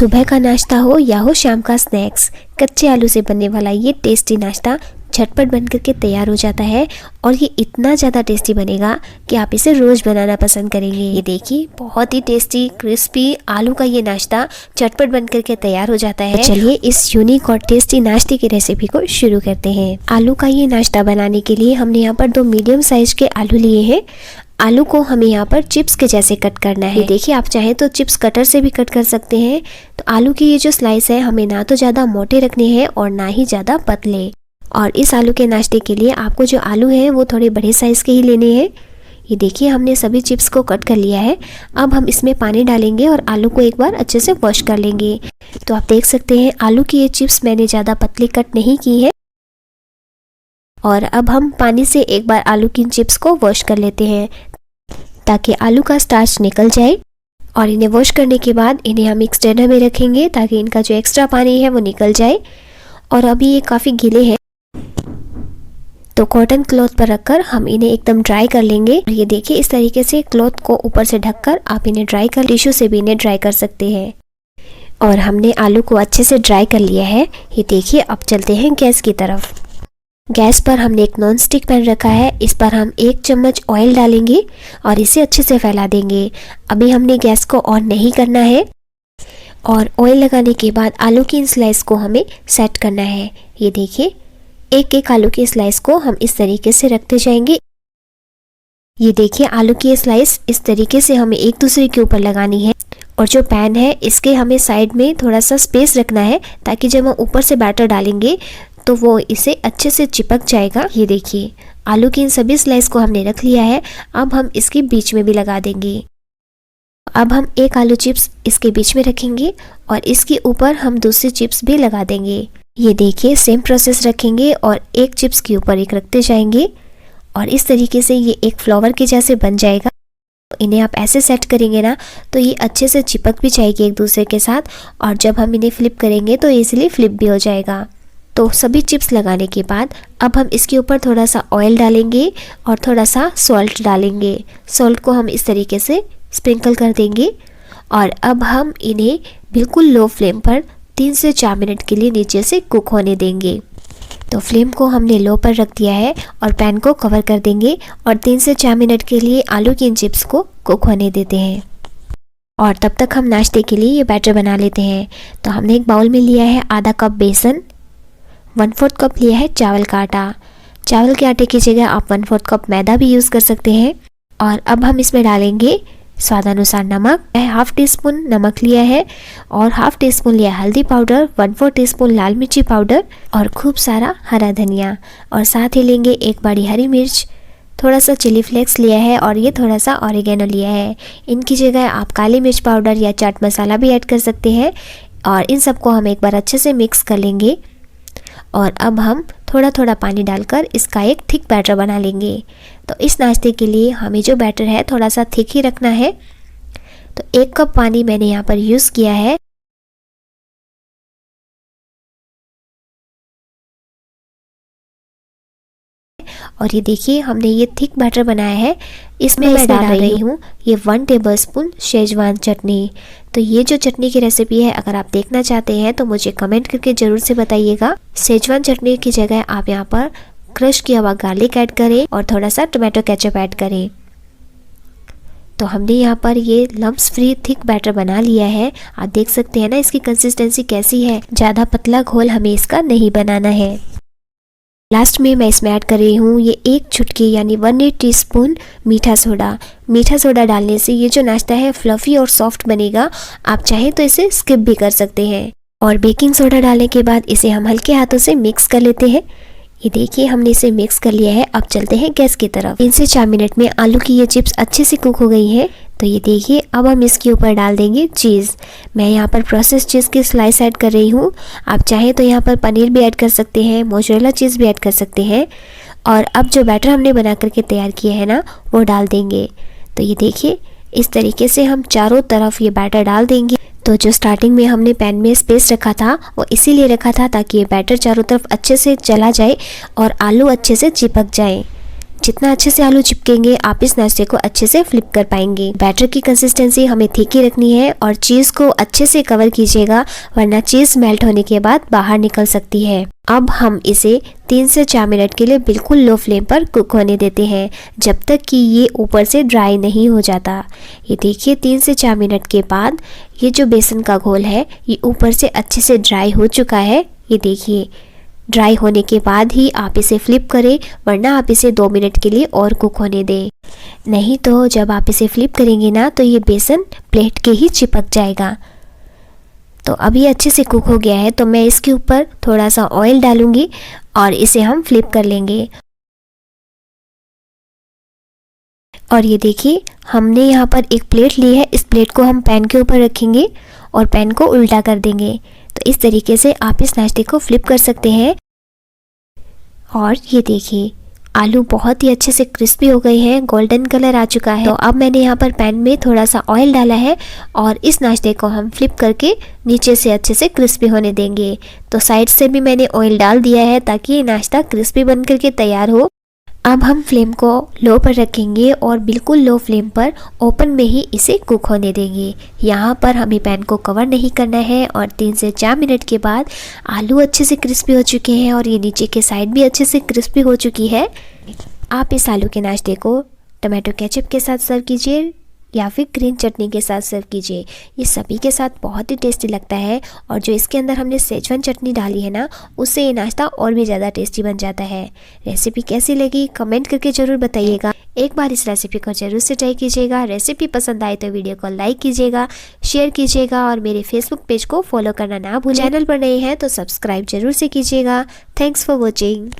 सुबह का नाश्ता हो या हो शाम का स्नैक्स, कच्चे आलू से बनने वाला ये टेस्टी नाश्ता झटपट बन करके तैयार हो जाता है और ये इतना ज़्यादा टेस्टी बनेगा कि आप इसे रोज़ बनाना पसंद करेंगे। ये देखिए बहुत ही टेस्टी क्रिस्पी आलू का ये नाश्ता झटपट बन करके तैयार हो जाता है। तो चलिए इस यूनिक और टेस्टी नाश्ते की रेसिपी को शुरू करते हैं। आलू का ये नाश्ता बनाने के लिए हमने यहाँ पर 2 मीडियम साइज के आलू लिए हैं। आलू को हमें यहाँ पर चिप्स के जैसे कट करना है। देखिए आप चाहे तो चिप्स कटर से भी कट कर सकते हैं। तो आलू की ये जो स्लाइस है हमें ना तो ज़्यादा मोटे रखने हैं और ना ही ज़्यादा पतले। और इस आलू के नाश्ते के लिए आपको जो आलू हैं वो थोड़े बड़े साइज़ के ही लेने हैं। ये देखिए हमने सभी चिप्स को कट कर लिया है। अब हम इसमें पानी डालेंगे और आलू को एक बार अच्छे से वॉश कर लेंगे। तो आप देख सकते हैं आलू की ये चिप्स मैंने ज़्यादा पतली कट नहीं की है। और अब हम पानी से एक बार आलू की चिप्स को वॉश कर लेते हैं ताकि आलू का स्टार्च निकल जाए। और इन्हें वॉश करने के बाद इन्हें हम एक स्ट्रेनर में रखेंगे ताकि इनका जो एक्स्ट्रा पानी है वो निकल जाए। और अभी ये काफ़ी गीले हैं तो कॉटन क्लॉथ पर रखकर हम इन्हें एकदम ड्राई कर लेंगे। ये देखिए इस तरीके से क्लॉथ को ऊपर से ढककर आप इन्हें ड्राई कर टिश्यू से भी इन्हें ड्राई कर सकते हैं। और हमने आलू को अच्छे से ड्राई कर लिया है। ये देखिए अब चलते हैं गैस की तरफ। गैस पर हमने एक नॉन स्टिक पैन रखा है। इस पर हम 1 चम्मच ऑयल डालेंगे और इसे अच्छे से फैला देंगे। अभी हमने गैस को ऑन नहीं करना है। और ऑयल लगाने के बाद आलू की इन स्लाइस को हमें सेट करना है। ये देखिए एक एक आलू की स्लाइस को हम इस तरीके से रखते जाएंगे। ये देखिए आलू की स्लाइस इस तरीके से हमें एक दूसरे के ऊपर लगानी है। और जो पैन है इसके हमें साइड में थोड़ा सा स्पेस रखना है ताकि जब हम ऊपर से बैटर डालेंगे तो वो इसे अच्छे से चिपक जाएगा। ये देखिए आलू की इन सभी स्लाइस को हमने रख लिया है। अब हम इसके बीच में भी लगा देंगे। अब हम एक आलू चिप्स इसके बीच में रखेंगे और इसके ऊपर हम दूसरी चिप्स भी लगा देंगे। ये देखिए सेम प्रोसेस रखेंगे और एक चिप्स के ऊपर एक रखते जाएंगे और इस तरीके से ये एक फ्लावर के जैसे बन जाएगा। इन्हें आप ऐसे सेट करेंगे ना तो ये अच्छे से चिपक भी जाएगी एक दूसरे के साथ। और जब हम इन्हें फ्लिप करेंगे तो इजीली फ्लिप भी हो जाएगा। तो सभी चिप्स लगाने के बाद अब हम इसके ऊपर थोड़ा सा ऑयल डालेंगे और थोड़ा सा सॉल्ट डालेंगे। सॉल्ट को हम इस तरीके से स्प्रिंकल कर देंगे। और अब हम इन्हें बिल्कुल लो फ्लेम पर 3 से 4 मिनट के लिए नीचे से कुक होने देंगे। तो फ्लेम को हमने लो पर रख दिया है और पैन को कवर कर देंगे और 3 से 4 मिनट के लिए आलू की इन चिप्स को कुक होने देते हैं। और तब तक हम नाश्ते के लिए ये बैटर बना लेते हैं। तो हमने एक बाउल में लिया है आधा कप बेसन, 1/4 कप लिया है चावल का आटा। चावल के आटे की जगह आप 1/4 कप मैदा भी यूज़ कर सकते हैं। और अब हम इसमें डालेंगे स्वादानुसार नमक, 1/2 टीस्पून नमक लिया है और 1/2 टीस्पून लिया हल्दी पाउडर, 1/4 टीस्पून लाल मिर्ची पाउडर और खूब सारा हरा धनिया। और साथ ही लेंगे 1 बड़ी हरी मिर्च, थोड़ा सा चिली फ्लेक्स लिया है और ये थोड़ा सा ऑरिगेनो लिया है। इनकी जगह आप काली मिर्च पाउडर या चाट मसाला भी ऐड कर सकते हैं। और इन सबको हम एक बार अच्छे से मिक्स कर लेंगे। और अब हम थोड़ा थोड़ा पानी डालकर इसका एक थिक बैटर बना लेंगे। तो इस नाश्ते के लिए हमें जो बैटर है थोड़ा सा थिक ही रखना है। तो 1 कप पानी मैंने यहाँ पर यूज़ किया है। और ये देखिए हमने ये थिक बैटर बनाया है। इसमें मैं डाल रही हूँ ये 1 टेबलस्पून शेजवान चटनी। तो ये जो चटनी की रेसिपी है अगर आप देखना चाहते हैं तो मुझे कमेंट करके ज़रूर से बताइएगा। शेजवान चटनी की जगह आप यहाँ पर क्रश किया हुआ गार्लिक ऐड करें और थोड़ा सा टोमेटो केचप ऐड करें। तो हमने यहाँ पर ये लम्प्स फ्री थिक बैटर बना लिया है। आप देख सकते हैं ना इसकी कंसिस्टेंसी कैसी है। ज़्यादा पतला घोल हमें इसका नहीं बनाना है। लास्ट में मैं इसमें ऐड कर रही हूँ ये 1 चुटकी यानी 1/8 टीस्पून मीठा सोडा। मीठा सोडा डालने से ये जो नाश्ता है फ्लफ़ी और सॉफ्ट बनेगा। आप चाहें तो इसे स्किप भी कर सकते हैं। और बेकिंग सोडा डालने के बाद इसे हम हल्के हाथों से मिक्स कर लेते हैं। ये देखिए हमने इसे मिक्स कर लिया है। अब चलते हैं गैस की तरफ। 3 से 4 मिनट में आलू की ये चिप्स अच्छे से कुक हो गई हैं। तो ये देखिए अब हम इसके ऊपर डाल देंगे चीज़। मैं यहाँ पर प्रोसेस चीज़ की स्लाइस ऐड कर रही हूँ। आप चाहें तो यहाँ पर पनीर भी ऐड कर सकते हैं, मोज़रेला चीज़ भी ऐड कर सकते हैं। और अब जो बैटर हमने बना करके तैयार किया है ना वो डाल देंगे। तो ये देखिए इस तरीके से हम चारों तरफ ये बैटर डाल देंगे। तो जो स्टार्टिंग में हमने पैन में स्पेस रखा था वो इसीलिए रखा था ताकि ये बैटर चारों तरफ अच्छे से चला जाए और आलू अच्छे से चिपक जाए। जितना अच्छे से आलू चिपकेंगे आप इस नाश्ते को अच्छे से फ्लिप कर पाएंगे। बैटर की कंसिस्टेंसी हमें ठीक ही रखनी है और चीज़ को अच्छे से कवर कीजिएगा, वरना चीज़ मेल्ट होने के बाद बाहर निकल सकती है। अब हम इसे 3 से 4 मिनट के लिए बिल्कुल लो फ्लेम पर कुक होने देते हैं, जब तक कि ये ऊपर से ड्राई नहीं हो जाता। ये देखिए 3 से 4 मिनट के बाद ये जो बेसन का घोल है ये ऊपर से अच्छे से ड्राई हो चुका है। ये देखिए ड्राई होने के बाद ही आप इसे फ्लिप करें, वरना आप इसे 2 मिनट के लिए और कुक होने दें। नहीं तो जब आप इसे फ्लिप करेंगे ना तो ये बेसन प्लेट के ही चिपक जाएगा। तो अब ये अच्छे से कुक हो गया है, तो मैं इसके ऊपर थोड़ा सा ऑयल डालूंगी और इसे हम फ्लिप कर लेंगे। और ये देखिए हमने यहाँ पर एक प्लेट ली है, इस प्लेट को हम पैन के ऊपर रखेंगे और पैन को उल्टा कर देंगे। तो इस तरीके से आप इस नाश्ते को फ्लिप कर सकते हैं। और ये देखिए आलू बहुत ही अच्छे से क्रिस्पी हो गए हैं, गोल्डन कलर आ चुका है। तो अब मैंने यहाँ पर पैन में थोड़ा सा ऑयल डाला है और इस नाश्ते को हम फ्लिप करके नीचे से अच्छे से क्रिस्पी होने देंगे। तो साइड से भी मैंने ऑयल डाल दिया है ताकि ये नाश्ता क्रिस्पी बन करके तैयार हो। अब हम फ्लेम को लो पर रखेंगे और बिल्कुल लो फ्लेम पर ओपन में ही इसे कुक होने देंगे। यहाँ पर हमें पैन को कवर नहीं करना है और 3 से 4 मिनट के बाद आलू अच्छे से क्रिस्पी हो चुके हैं और ये नीचे के साइड भी अच्छे से क्रिस्पी हो चुकी है। आप इस आलू के नाश्ते को टमाटो केचप के साथ सर्व कीजिए या फिर ग्रीन चटनी के साथ सर्व कीजिए। ये सभी के साथ बहुत ही टेस्टी लगता है और जो इसके अंदर हमने सेजवान चटनी डाली है ना, उससे ये नाश्ता और भी ज़्यादा टेस्टी बन जाता है। रेसिपी कैसी लगी कमेंट करके ज़रूर बताइएगा। एक बार इस रेसिपी को ज़रूर से ट्राई कीजिएगा। रेसिपी पसंद आए तो वीडियो को लाइक कीजिएगा, शेयर कीजिएगा और मेरे फेसबुक पेज को फॉलो करना ना भूलें। चैनल पर नए हैं तो सब्सक्राइब जरूर से कीजिएगा। Thanks for watching.